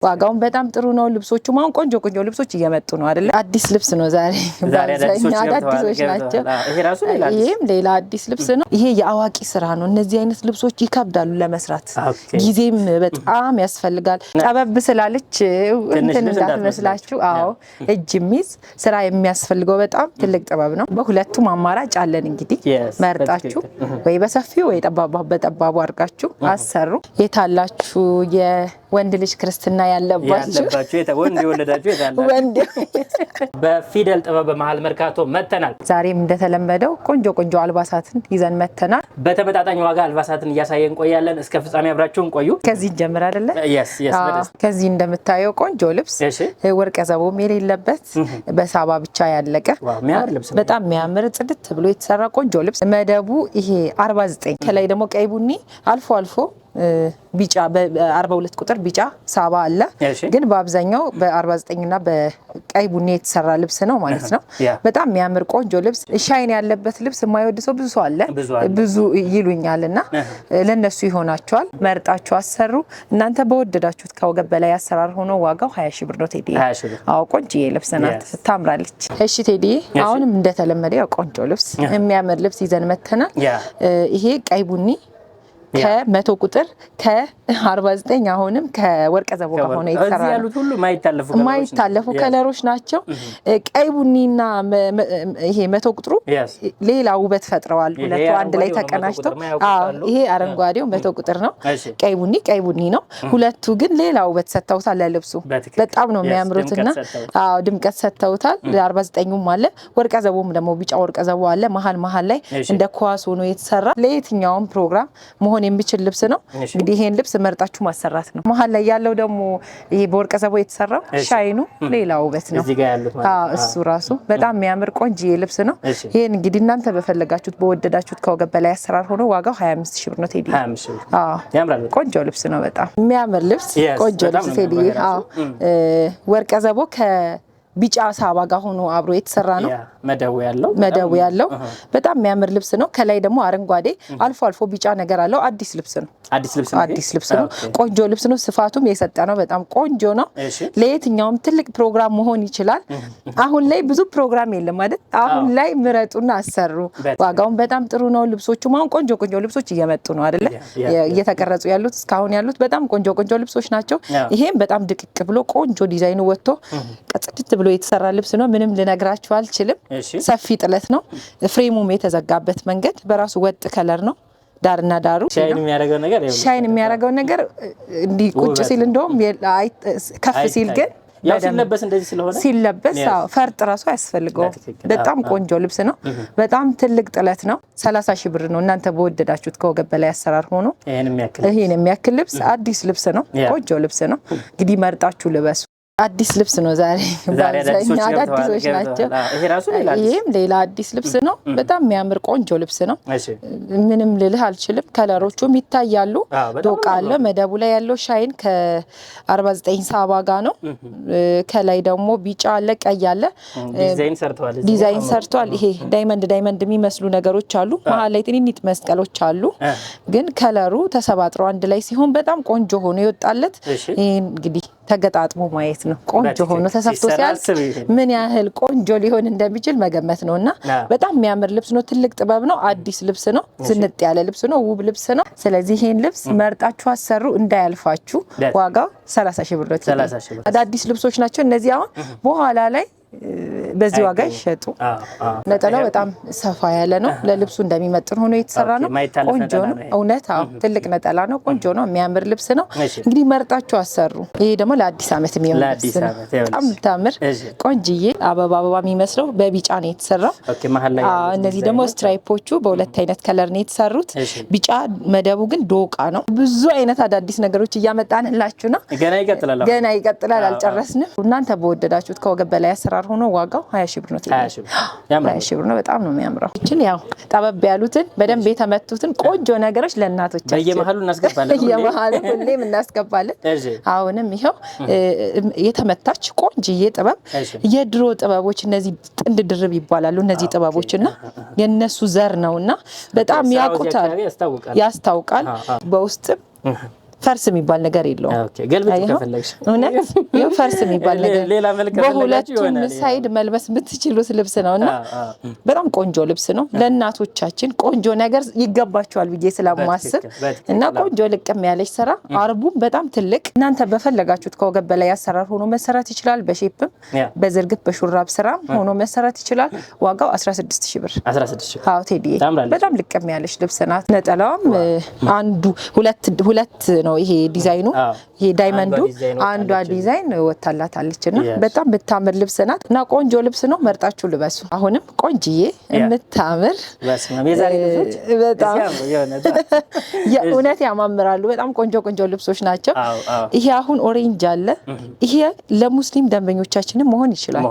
ዋጋውን በጣም ጥሩ ነው። ልብሶቹ ማን ቆንጆ ልብሶች እየመጡ ነው አይደል? አዲስ ልብስ ነው ዛሬ አዳዲሶች ናቸው። ይሄም ሌላ አዲስ ልብስ ነው። ይሄ የአዋቂ ስራ ነው። እነዚህ አይነት ልብሶች ይከብዳሉ ለመስራት፣ ጊዜም በጣም ያስፈልጋል። ጠበብ ስላለች እንትን እንዳትመስላችሁ። አዎ እጅ ሚዝ ስራ የሚያስፈልገው በጣም ትልቅ ጥበብ ነው። በሁለቱም አማራጭ አለን። እንግዲህ መርጣችሁ ወይ በሰፊው ወይ በጠባቡ አድርጋችሁ አሰሩ። የታላችሁ የወንድ ልጅ ክርስትና ያለባችሁ ወንድ የወለዳችሁ ወንድ በፊደል ጥበብ በመሃል መርካቶ መተናል። ዛሬም እንደተለመደው ቆንጆ አልባሳትን ይዘን መተናል። በተመጣጣኝ ዋጋ አልባሳትን እያሳየን ቆያለን። እስከ ፍጻሜ አብራችሁን ቆዩ። ከዚህ ጀምር አይደለ? ከዚህ እንደምታየው ቆንጆ ልብስ ወርቀ ዘቦም የሌለበት በሳባ ብቻ ያለቀ በጣም የሚያምር ጽድት ብሎ የተሰራ ቆንጆ ልብስ። መደቡ ይሄ 49 ከላይ ደግሞ ቀይ ቡኒ አልፎ ቢጫ በ42 ቁጥር ቢጫ ሳባ አለ። ግን በአብዛኛው በ49 እና በቀይ ቡኒ የተሰራ ልብስ ነው ማለት ነው። በጣም የሚያምር ቆንጆ ልብስ፣ ሻይን ያለበት ልብስ የማይወድ ሰው ብዙ ሰው አለ፣ ብዙ ይሉኛልና ለነሱ ይሆናቸዋል። መርጣችሁ አሰሩ። እናንተ በወደዳችሁት ከወገብ በላይ አሰራር ሆኖ ዋጋው 20 ሺህ ብር ነው። ቴዲ አዎ ቆንጆዬ ልብስ ናት፣ ታምራለች። እሺ ቴዲ አሁንም እንደተለመደው ቆንጆ ልብስ የሚያምር ልብስ ይዘን መተናል። ይሄ ቀይ ቡኒ ከ100 ቁጥር ከ49 አሁንም ከወርቀ ዘቦ ጋር ሆነ የተሰራ ነው። ያሉት ሁሉ ማይታለፉ ከለሮች ናቸው። ቀይ ቡኒና ይሄ 100 ቁጥሩ ሌላ ውበት ፈጥረዋል። ሁለቱ አንድ ላይ ተቀናጅተው ይሄ አረንጓዴው 100 ቁጥር ነው። ቀይ ቡኒ ነው። ሁለቱ ግን ሌላ ውበት ሰጥተውታል ለልብሱ። በጣም ነው የሚያምሩትና ድምቀት ሰጥተውታል። 49ም አለ ወርቀ ዘቦም ደግሞ ቢጫ ወርቀ ዘቦ አለ። መሃል ላይ እንደ ኳስ ሆኖ የተሰራ ለየትኛውም ፕሮግራም መሆን የሚችል ልብስ ነው። እንግዲህ ይሄን ልብስ መርጣችሁ ማሰራት ነው። መሃል ላይ ያለው ደግሞ ይሄ በወርቀ ዘቦ የተሰራው ሻይኑ ሌላ ውበት ነው። እሱ ራሱ በጣም የሚያምር ቆንጆዬ ልብስ ነው። ይሄን እንግዲህ እናንተ በፈለጋችሁት በወደዳችሁት ከወገብ በላይ አሰራር ሆኖ ዋጋው 25 ሺህ ብር ነው። ቴዲ ቆንጆ ልብስ ነው። በጣም የሚያምር ልብስ ቆንጆ ልብስ ቴዲ ወርቀ ዘቦ ቢጫ ሳባ ጋር ሆኖ አብሮ የተሰራ ነው። መደቡ ያለው በጣም የሚያምር ልብስ ነው። ከላይ ደግሞ አረንጓዴ አልፎ ቢጫ ነገር አለው። አዲስ ልብስ ነው። ቆንጆ ልብስ ነው። ስፋቱም የሰጠ ነው። በጣም ቆንጆ ነው። ለየትኛውም ትልቅ ፕሮግራም መሆን ይችላል። አሁን ላይ ብዙ ፕሮግራም የለም ማለት አሁን ላይ ምረጡና አሰሩ። ዋጋውን በጣም ጥሩ ነው። ልብሶቹ አሁን ቆንጆ ልብሶች እየመጡ ነው አይደለ? እየተቀረጹ ያሉት እስካሁን ያሉት በጣም ቆንጆ ልብሶች ናቸው። ይሄም በጣም ድቅቅ ብሎ ቆንጆ ዲዛይኑ ወጥቶ ቀጥቅጥ ብሎ የተሰራ ልብስ ነው። ምንም ልነግራችሁ አልችልም። ሰፊ ጥለት ነው። ፍሬሙም የተዘጋበት መንገድ በራሱ ወጥ ከለር ነው። ዳርና ዳሩ ሻይን የሚያደርገው ነገር እንዲህ ቁጭ ሲል እንደውም ከፍ ሲል ግን ሲለበስ እንደዚህ ስለሆነ ሲለበስ ፈርጥ ራሱ አያስፈልገውም። በጣም ቆንጆ ልብስ ነው። በጣም ትልቅ ጥለት ነው። 30 ሺህ ብር ነው። እናንተ በወደዳችሁት ከወገብ በላይ አሰራር ሆኖ ይሄን የሚያክል ልብስ አዲስ ልብስ ነው። ቆንጆ ልብስ ነው። እንግዲህ መርጣችሁ ልበሱ። አዲስ ልብስ ነው ዛሬ አዳዲሶች ናቸው። ይሄም ሌላ አዲስ ልብስ ነው። በጣም የሚያምር ቆንጆ ልብስ ነው። ምንም ልልህ አልችልም። ከለሮቹም ይታያሉ። ዶቃ አለ። መደቡ ላይ ያለው ሻይን ከ49 ሳባ ጋር ነው። ከላይ ደግሞ ቢጫ አለ፣ ቀይ አለ። ዲዛይን ሰርቷል። ይሄ ዳይመንድ የሚመስሉ ነገሮች አሉ። መሀል ላይ ትንንሽ መስቀሎች አሉ። ግን ከለሩ ተሰባጥሮ አንድ ላይ ሲሆን በጣም ቆንጆ ሆኖ ይወጣለት። ይሄን እንግዲህ ተገጣጥሞ ማየት ነው። ቆንጆ ሆኖ ተሰፍቶ ሲያልቅ ምን ያህል ቆንጆ ሊሆን እንደሚችል መገመት ነውና በጣም የሚያምር ልብስ ነው። ትልቅ ጥበብ ነው። አዲስ ልብስ ነው። ዝንጥ ያለ ልብስ ነው። ውብ ልብስ ነው። ስለዚህ ይሄን ልብስ መርጣችሁ አሰሩ እንዳያልፋችሁ። ዋጋው 30 ሺህ ብር ነው። አዳዲስ ልብሶች ናቸው እነዚህ። አሁን በኋላ ላይ በዚህ ዋጋ ይሸጡ። ነጠላው በጣም ሰፋ ያለ ነው። ለልብሱ እንደሚመጥን ሆኖ የተሰራ ነው። ቆንጆ ነው። እውነት ትልቅ ነጠላ ነው። ቆንጆ ነው። የሚያምር ልብስ ነው። እንግዲህ መርጣችሁ አሰሩ። ይሄ ደግሞ ለአዲስ ዓመት የሚሆን ልብስ ነው። በጣም ታምር ቆንጅዬ አበባ የሚመስለው በቢጫ ነው የተሰራው። እነዚህ ደግሞ ስትራይፖቹ በሁለት አይነት ከለር ነው የተሰሩት። ቢጫ መደቡ ግን ዶቃ ነው። ብዙ አይነት አዳዲስ ነገሮች እያመጣንላችሁ ነው። ገና ይቀጥላል። አልጨረስንም። እናንተ በወደዳችሁት ከወገብ በላይ አሰራር ሆኖ ዋጋው 20 ሺህ ብር ነው። 20 ሺህ ብር ነው። በጣም ነው የሚያምረው። እቺን ያው ጠበብ ያሉትን በደንብ የተመቱትን ቆንጆ ነገሮች ለእናቶቻችን በየመሃሉ እናስገባለን። ሁሌም እናስገባለን። አሁንም ይሄው የተመታች ቆንጆዬ ጥበብ፣ የድሮ ጥበቦች እነዚህ ጥንድ ድርብ ይባላሉ። እነዚህ ጥበቦችና የነሱ ዘር ነውና በጣም ያውቁታል፣ ያስታውቃል። በውስጥም ፈርስ የሚባል ነገር የለውም። ኦኬ ገልብጥ ከፈለግሽ እውነት ይሄው ፈርስ የሚባል ነገር ሌላ መልክ ከፈለጋችሁ በሁለቱም ሳይድ መልበስ የምትችሉት ልብስ ነውና በጣም ቆንጆ ልብስ ነው። ለእናቶቻችን ቆንጆ ነገር ይገባቸዋል ብዬ ስለማስብ እና ቆንጆ ልቅም ያለች ስራ አርቡም በጣም ትልቅ እናንተ በፈለጋችሁት ከወገብ በላይ አሰራር ሆኖ መሰራት ይችላል። በሼፕም በዝርግፍ በሹራብ ስራ ሆኖ መሰራት ይችላል። ዋጋው 16000 ብር 16000 አዎ ቴዲ በጣም ልቅም ያለች ልብስ ናት። ነጠላውም አንዱ ሁለት ነው ይሄ ዲዛይኑ ይሄ ዳይመንዱ አንዷ ዲዛይን ወጣላታለችና በጣም በታምር ልብስ ናት እና ቆንጆ ልብስ ነው። መርጣችሁ ልበሱ። አሁንም ቆንጂዬ የምታምር የዛሬ ልብሶች በጣም የእውነት ያማምራሉ። በጣም ቆንጆ ልብሶች ናቸው። ይሄ አሁን ኦሬንጅ አለ። ይሄ ለሙስሊም ደንበኞቻችንም መሆን ይችላል።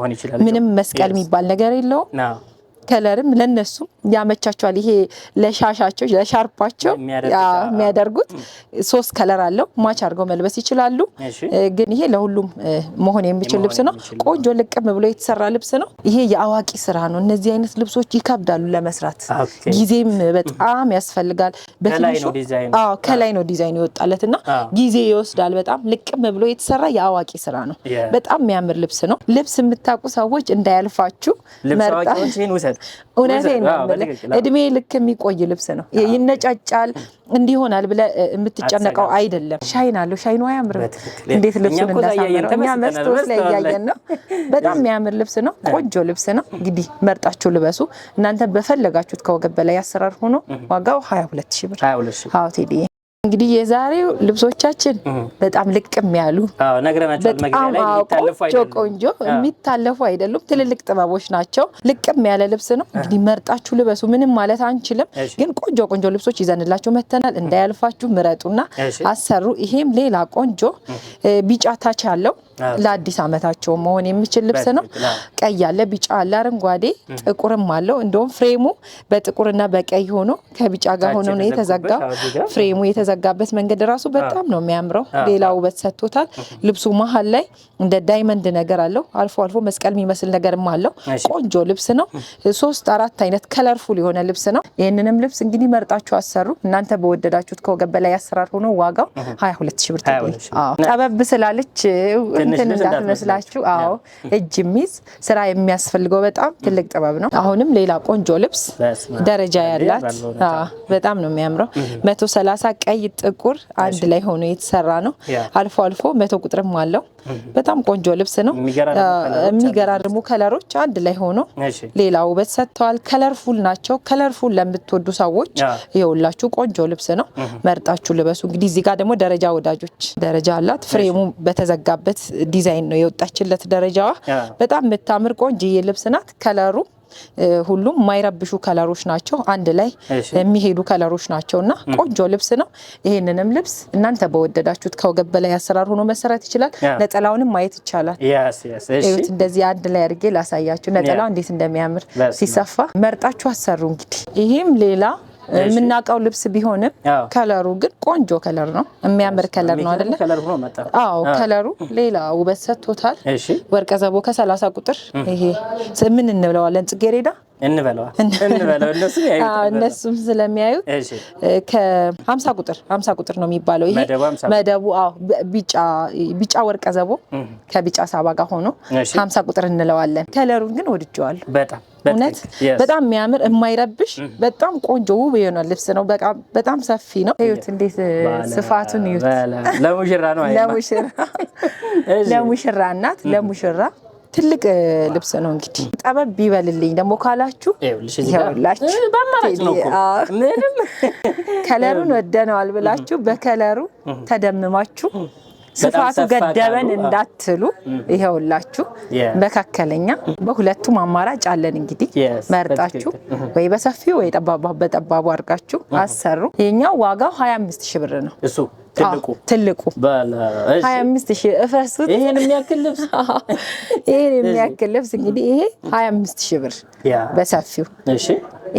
ምንም መስቀል የሚባል ነገር የለውም። ከለርም ለነሱ ያመቻቸዋል። ይሄ ለሻሻቸው ለሻርፓቸው የሚያደርጉት 3 ከለር አለው። ማች አድርገው መልበስ ይችላሉ። ግን ይሄ ለሁሉም መሆን የሚችል ልብስ ነው። ቆንጆ ልቅም ብሎ የተሰራ ልብስ ነው። ይሄ የአዋቂ ስራ ነው። እነዚህ አይነት ልብሶች ይከብዳሉ ለመስራት፣ ጊዜም በጣም ያስፈልጋል። በትንሹ ከላይ ነው ዲዛይን ይወጣለትና ጊዜ ይወስዳል። በጣም ልቅም ብሎ የተሰራ የአዋቂ ስራ ነው። በጣም የሚያምር ልብስ ነው። ልብስ የምታውቁ ሰዎች እንዳያልፋችሁ መርጣ እውነቴን ነው። እድሜ ልክ የሚቆይ ልብስ ነው። ይነጫጫል እንዲሆናል ብለ የምትጨነቀው አይደለም። ሻይን አለው። ሻይኑ አያምርም? እንዴት ልብሱን እንዳሳመረው እኛ መስታወት ላይ እያየን ነው። በጣም የሚያምር ልብስ ነው። ቆንጆ ልብስ ነው። እንግዲህ መርጣችሁ ልበሱ። እናንተ በፈለጋችሁት ከወገብ በላይ አሰራር ሆኖ ዋጋው 22000 ብር። አዎ ቴዲ እንግዲህ የዛሬው ልብሶቻችን በጣም ልቅም ያሉ በጣም ቆንጆ የሚታለፉ አይደሉም። ትልልቅ ጥበቦች ናቸው። ልቅም ያለ ልብስ ነው። እንግዲህ መርጣችሁ ልበሱ። ምንም ማለት አንችልም፣ ግን ቆንጆ ልብሶች ይዘንላችሁ መተናል። እንዳያልፋችሁ ምረጡና አሰሩ። ይሄም ሌላ ቆንጆ ቢጫ ታች ያለው ለአዲስ አመታቸው መሆን የሚችል ልብስ ነው። ቀይ አለ፣ ቢጫ አለ፣ አረንጓዴ ጥቁርም አለው። እንደውም ፍሬሙ በጥቁርና በቀይ ሆኖ ከቢጫ ጋር ሆኖ ነው የተዘጋው። ፍሬሙ የተዘጋበት መንገድ ራሱ በጣም ነው የሚያምረው። ሌላ ውበት ሰጥቶታል። ልብሱ መሀል ላይ እንደ ዳይመንድ ነገር አለው። አልፎ መስቀል የሚመስል ነገርም አለው። ቆንጆ ልብስ ነው። 3-4 አይነት ከለርፉል የሆነ ልብስ ነው። ይሄንንም ልብስ እንግዲህ መርጣችሁ አሰሩ። እናንተ በወደዳችሁት ከወገብ በላይ አሰራር ሆኖ ዋጋው 22000 ብር ተቆይ። ጠበብ ስላለች እንትን እንዳትመስላችሁ። አዎ እጅ የሚይዝ ስራ የሚያስፈልገው በጣም ትልቅ ጥበብ ነው። አሁንም ሌላ ቆንጆ ልብስ ደረጃ ያላት በጣም ነው የሚያምረው። 130 ቀይ ጥቁር አንድ ላይ ሆኖ የተሰራ ነው። አልፎ 100 ቁጥርም አለው። በጣም ቆንጆ ልብስ ነው። የሚገራርሙ ከለሮች አንድ ላይ ሆኖ ሌላ ውበት ሰጥተዋል። ከለርፉል ናቸው። ከለርፉል ለምትወዱ ሰዎች ይኸውላችሁ ቆንጆ ልብስ ነው። መርጣችሁ ልበሱ። እንግዲህ እዚህ ጋር ደግሞ ደረጃ ወዳጆች ደረጃ አላት። ፍሬሙ በተዘጋበት ዲዛይን ነው የወጣችለት ደረጃዋ። በጣም የምታምር ቆንጆዬ ልብስ ናት። ከለሩ ሁሉም ማይረብሹ ከለሮች ናቸው። አንድ ላይ የሚሄዱ ከለሮች ናቸውና ቆንጆ ልብስ ነው። ይሄንንም ልብስ እናንተ በወደዳችሁት ከወገብ በላይ አሰራር ሆኖ መሰራት ይችላል። ነጠላውንም ማየት ይቻላል። እዩት፣ እንደዚህ አንድ ላይ አድርጌ ላሳያችሁ ነጠላው እንዴት እንደሚያምር ሲሰፋ። መርጣችሁ አሰሩ። እንግዲህ ይሄም ሌላ የምናውቀው ልብስ ቢሆንም ከለሩ ግን ቆንጆ ከለር ነው። የሚያምር ከለር ነው አይደለ? አዎ ከለሩ ሌላ ውበት ሰጥቶታል። ወርቀ ዘቦ ከ30 ቁጥር ይሄ ምን እንብለዋለን? ጽጌሬዳ እነሱም ስለሚያዩት ከ50 ቁጥር ነው የሚባለው። ይሄ መደቡ ቢጫ ወርቀ ዘቦ ከቢጫ ሳባ ጋር ሆኖ 50 ቁጥር እንለዋለን። ከለሩን ግን ወድጄዋለሁ በጣም እውነት በጣም የሚያምር የማይረብሽ በጣም ቆንጆ ውብ የሆነ ልብስ ነው። በጣም ሰፊ ነው። እዩት እንዴት ስፋቱን እዩት። ለሙሽራ እናት ለሙሽራ ትልቅ ልብስ ነው። እንግዲህ ጠበብ ይበልልኝ ደግሞ ካላችሁ ይኸውላችሁ ምንም ከለሩን ወደነዋል ብላችሁ በከለሩ ተደምማችሁ ስፋቱ ገደበን እንዳትሉ ይኸውላችሁ መካከለኛ በሁለቱም አማራጭ አለን። እንግዲህ መርጣችሁ ወይ በሰፊው ወይ በጠባቡ አድርጋችሁ አሰሩ። የኛው ዋጋው 25000 ብር ነው። እሱ ትልቁ 25000 እፈሱት። ይሄን የሚያክል ልብስ እንግዲህ ይሄ 25000 ብር በሰፊው።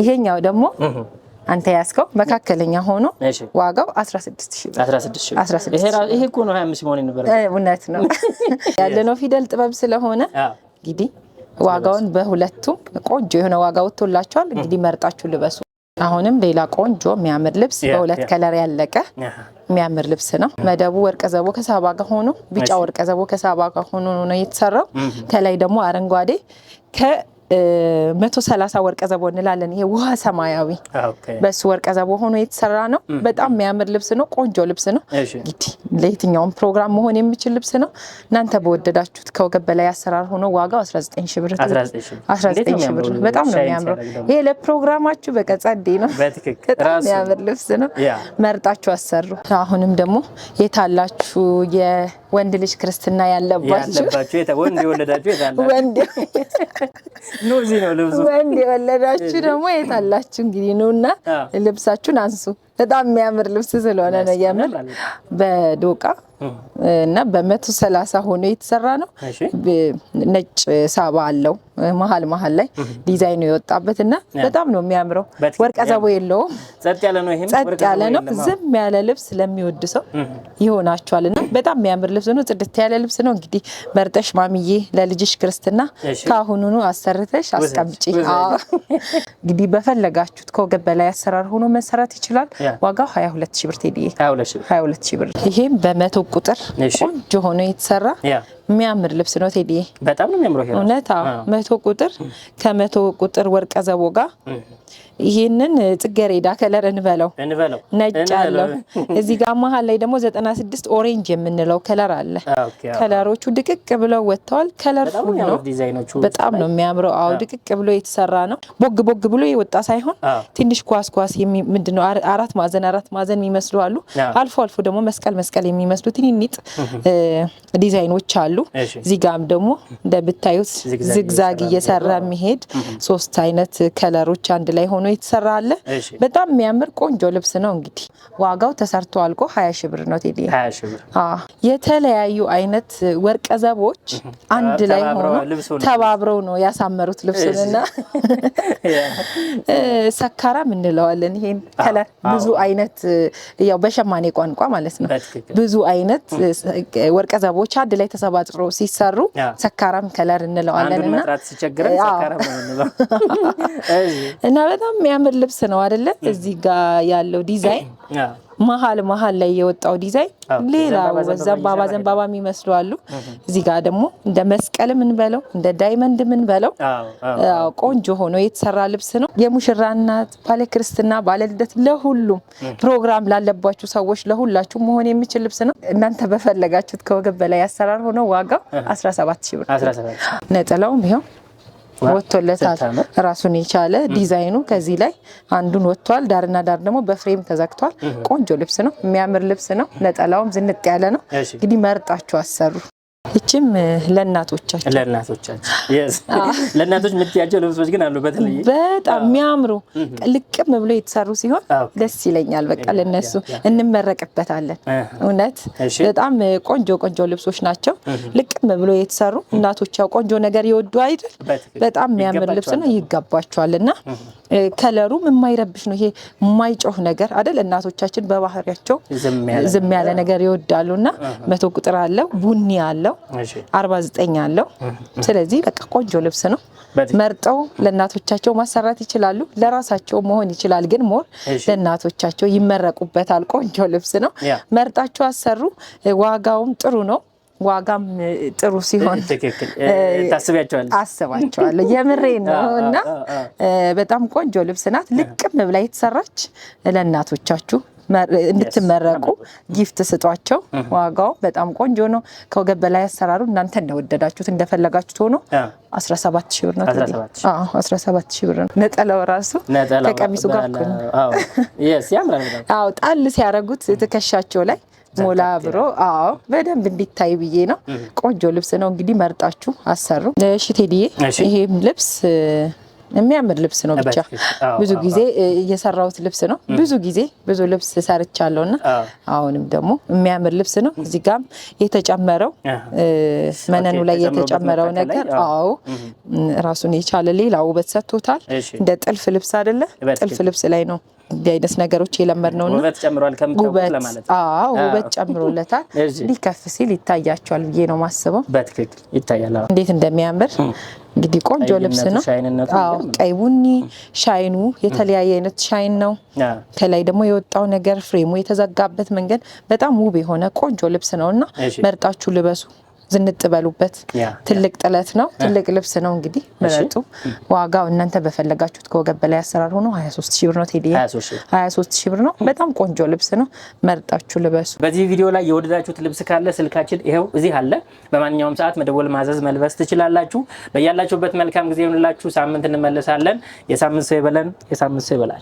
ይሄኛው ደግሞ አንተ ያስከው መካከለኛ ሆኖ ዋጋው 16000 ብር። 16000 ይሄ እኮ ነው 25 መሆን ነበር። እውነት ነው ያለነው ፊደል ጥበብ ስለሆነ እንግዲህ ዋጋውን በሁለቱም ቆንጆ የሆነ ዋጋ ወጥቶላችኋል። እንግዲህ መርጣችሁ ልበሱ። አሁንም ሌላ ቆንጆ የሚያምር ልብስ በሁለት ከለር ያለቀ የሚያምር ልብስ ነው። መደቡ ወርቀ ዘቦ ከሳባ ጋር ሆኖ ቢጫ ወርቀ ዘቦ ከሳባ ጋር ሆኖ ነው የተሰራው። ከላይ ደግሞ አረንጓዴ 130 ወርቀ ዘቦ እንላለን። ይሄ ውሃ ሰማያዊ በሱ ወርቀ ዘቦ ሆኖ የተሰራ ነው። በጣም የሚያምር ልብስ ነው። ቆንጆ ልብስ ነው። እንግዲህ ለየትኛውም ፕሮግራም መሆን የሚችል ልብስ ነው። እናንተ በወደዳችሁት ከወገብ በላይ አሰራር ሆኖ ዋጋው 19 ሺህ ብር 19 ሺህ ብር። በጣም ነው የሚያምረው። ይሄ ለፕሮግራማችሁ በቃ ጸዴ ነው። በጣም የሚያምር ልብስ ነው። መርጣችሁ አሰሩ። አሁንም ደግሞ የታላችሁ የወንድ ልጅ ክርስትና ያለባችሁ ወንድ የወለዳችሁ የታላችሁ ወንድ የወለዳችሁ ደግሞ የታላችሁ እንግዲህ ነውና ልብሳችሁን አንሱ። በጣም የሚያምር ልብስ ስለሆነ ነው የምር በዶቃ እና በ130 ሆኖ የተሰራ ነው። ነጭ ሳባ አለው መሃል ላይ ዲዛይኑ የወጣበትና በጣም ነው የሚያምረው። ወርቀ ዘቦ የለውም። ጸጥ ያለ ነው። ዝም ያለ ልብስ ለሚወድ ሰው ይሆናችኋልና በጣም የሚያምር ልብስ ነው። ጽድት ያለ ልብስ ነው። እንግዲህ መርጠሽ ማሚዬ ለልጅሽ ክርስትና ካሁኑኑ አሰርተሽ አስቀምጪ። እንግዲህ በፈለጋችሁት ከወገብ በላይ አሰራር ሆኖ መሰራት ይችላል። ዋጋው 22 ሺህ ብር ቴዲዬ 22 ሺህ ብር። ይሄም በ100 ቁጥር ቆንጆ ሆኖ የተሰራ የሚያምር ልብስ ነው ቴዲዬ። በጣም ነው የሚያምረው። ይሄ እውነት 100 ቁጥር ከ100 ቁጥር ወርቀ ዘቦ ጋር ይሄንን ጽጌረዳ ከለር እንበለው ነጭ አለው። እዚህ ጋር መሃል ላይ ደግሞ 96 ኦሬንጅ የምንለው ከለር አለ። ከለሮቹ ድቅቅ ብለው ወጥተዋል። ከለር ነው። በጣም ነው የሚያምረው። አው ድቅቅ ብሎ የተሰራ ነው። ቦግ ብሎ የወጣ ሳይሆን ትንሽ ኳስ ምንድነው አራት ማዕዘን የሚመስሉ አሉ። አልፎ ደግሞ መስቀል የሚመስሉ ትንንጥ ዲዛይኖች አሉ። እዚህ ጋርም ደግሞ እንደምታዩት ዝግዛግ እየሰራ የሚሄድ 3 አይነት ከለሮች አንድ ላይ ሆኖ የተሰራ አለ። በጣም የሚያምር ቆንጆ ልብስ ነው። እንግዲህ ዋጋው ተሰርቶ አልቆ 20 ሺህ ብር ነው ቴዲ። 20 ሺህ ብር። የተለያዩ አይነት ወርቀ ዘቦች አንድ ላይ ሆኖ ተባብረው ነው ያሳመሩት ልብሱንና ሰካራም እንለዋለን። ይሄን ከለር ብዙ አይነት ያው በሸማኔ ቋንቋ ማለት ነው። ብዙ አይነት ወርቀ ዘቦች አንድ ላይ ተሰባጥረው ሲሰሩ ሰካራም ከለር እንለዋለንና እና በጣም የሚያምር ልብስ ነው አይደለ? እዚህ ጋር ያለው ዲዛይን መሃል ላይ የወጣው ዲዛይን ሌላ ዘንባባ የሚመስሉ አሉ። እዚህ ጋር ደግሞ እንደ መስቀል ምን በለው እንደ ዳይመንድ ምን በለው ቆንጆ ሆኖ የተሰራ ልብስ ነው። የሙሽራ እናት፣ ባለ ክርስትና፣ ባለ ልደት ለሁሉም ፕሮግራም ላለባችሁ ሰዎች ለሁላችሁ መሆን የሚችል ልብስ ነው። እናንተ በፈለጋችሁት ከወገብ በላይ አሰራር ሆኖ ዋጋው 17 ሺህ ብር። ነጠላውም ይሄው ወጥቶለታል። ራሱን የቻለ ዲዛይኑ ከዚህ ላይ አንዱን ወጥቷል። ዳርና ዳር ደግሞ በፍሬም ተዘግቷል። ቆንጆ ልብስ ነው። የሚያምር ልብስ ነው። ነጠላውም ዝንጥ ያለ ነው። እንግዲህ መርጣችሁ አሰሩ። እቺም ለእናቶቻችን ለእናቶች የምትያቸው ልብሶች ግን አሉ። በጣም የሚያምሩ ልቅም ብሎ የተሰሩ ሲሆን ደስ ይለኛል። በቃ ለነሱ እንመረቅበታለን። እውነት በጣም ቆንጆ ልብሶች ናቸው። ልቅም ብሎ የተሰሩ እናቶች ያው ቆንጆ ነገር ይወዱ አይደል? በጣም የሚያምር ልብስ ነው። ይገባቸዋልና ከለሩም የማይረብሽ ነው። ይሄ የማይጮህ ነገር አይደል? እናቶቻችን በባህሪያቸው ዝም ያለ ነገር ይወዳሉና 100 ቁጥር አለው፣ ቡኒ አለው፣ 49 አለው። ስለዚህ በቃ ቆንጆ ልብስ ነው። መርጠው ለእናቶቻቸው ማሰራት ይችላሉ። ለራሳቸው መሆን ይችላል፣ ግን ሞር ለእናቶቻቸው ይመረቁበታል። ቆንጆ ልብስ ነው። መርጣቸው አሰሩ። ዋጋውም ጥሩ ነው። ዋጋም ጥሩ ሲሆን አስባቸዋለሁ። የምሬ ነው። እና በጣም ቆንጆ ልብስ ናት። ልቅም ብላ የተሰራች ለእናቶቻችሁ እንድትመረቁ ጊፍት ስጧቸው። ዋጋው በጣም ቆንጆ ነው። ከወገብ በላይ አሰራሩ እናንተ እንደወደዳችሁት እንደፈለጋችሁት ሆኖ 17 ሺህ ብር ነው። 17 ሺህ ብር ነው። ነጠላው ራሱ ከቀሚሱ ጋር ጣል ሲያደርጉት ትከሻቸው ላይ ሞላ ብሮ በደንብ እንዲታይ ብዬ ነው። ቆንጆ ልብስ ነው። እንግዲህ መርጣችሁ አሰሩ። እሺ ቴዲዬ፣ ይሄም ልብስ የሚያምር ልብስ ነው። ብቻ ብዙ ጊዜ እየሰራሁት ልብስ ነው። ብዙ ልብስ ሰርቻለሁና አሁንም ደግሞ የሚያምር ልብስ ነው። እዚህ ጋም የተጨመረው መነኑ ላይ የተጨመረው ነገር ራሱን የቻለ ሌላ ውበት ሰጥቶታል። እንደ ጥልፍ ልብስ አይደለ? ጥልፍ ልብስ ላይ ነው እንዲህ አይነት ነገሮች የለመድነውና ውበት ጨምሯል። ውበት ጨምሮለታል። ሊከፍ ሲል ይታያቸዋል ብዬ ነው ማስበው። በትክክል ይታያል። እንዴት እንደሚያምር እንግዲህ ቆንጆ ልብስ ነው። አዎ ቀይ ቡኒ ሻይኑ የተለያየ አይነት ሻይን ነው። ከላይ ደግሞ የወጣው ነገር ፍሬሙ የተዘጋበት መንገድ በጣም ውብ የሆነ ቆንጆ ልብስ ነውና መርጣችሁ ልበሱ። ዝንጥ በሉበት። ትልቅ ጥለት ነው። ትልቅ ልብስ ነው። እንግዲህ ምረጡ። ዋጋው እናንተ በፈለጋችሁት ከወገብ በላይ አሰራር ሆኖ 23000 ብር ነው። ቴዲ 23000 ብር ነው። በጣም ቆንጆ ልብስ ነው። መርጣችሁ ልበሱ። በዚህ ቪዲዮ ላይ የወደዳችሁት ልብስ ካለ ስልካችን ይሄው እዚህ አለ። በማንኛውም ሰዓት መደወል፣ ማዘዝ፣ መልበስ ትችላላችሁ። በያላችሁበት መልካም ጊዜ ይሁንላችሁ። ሳምንት እንመለሳለን። የሳምንት ሰው ይበለን። የሳምንት ሰው ይበላል።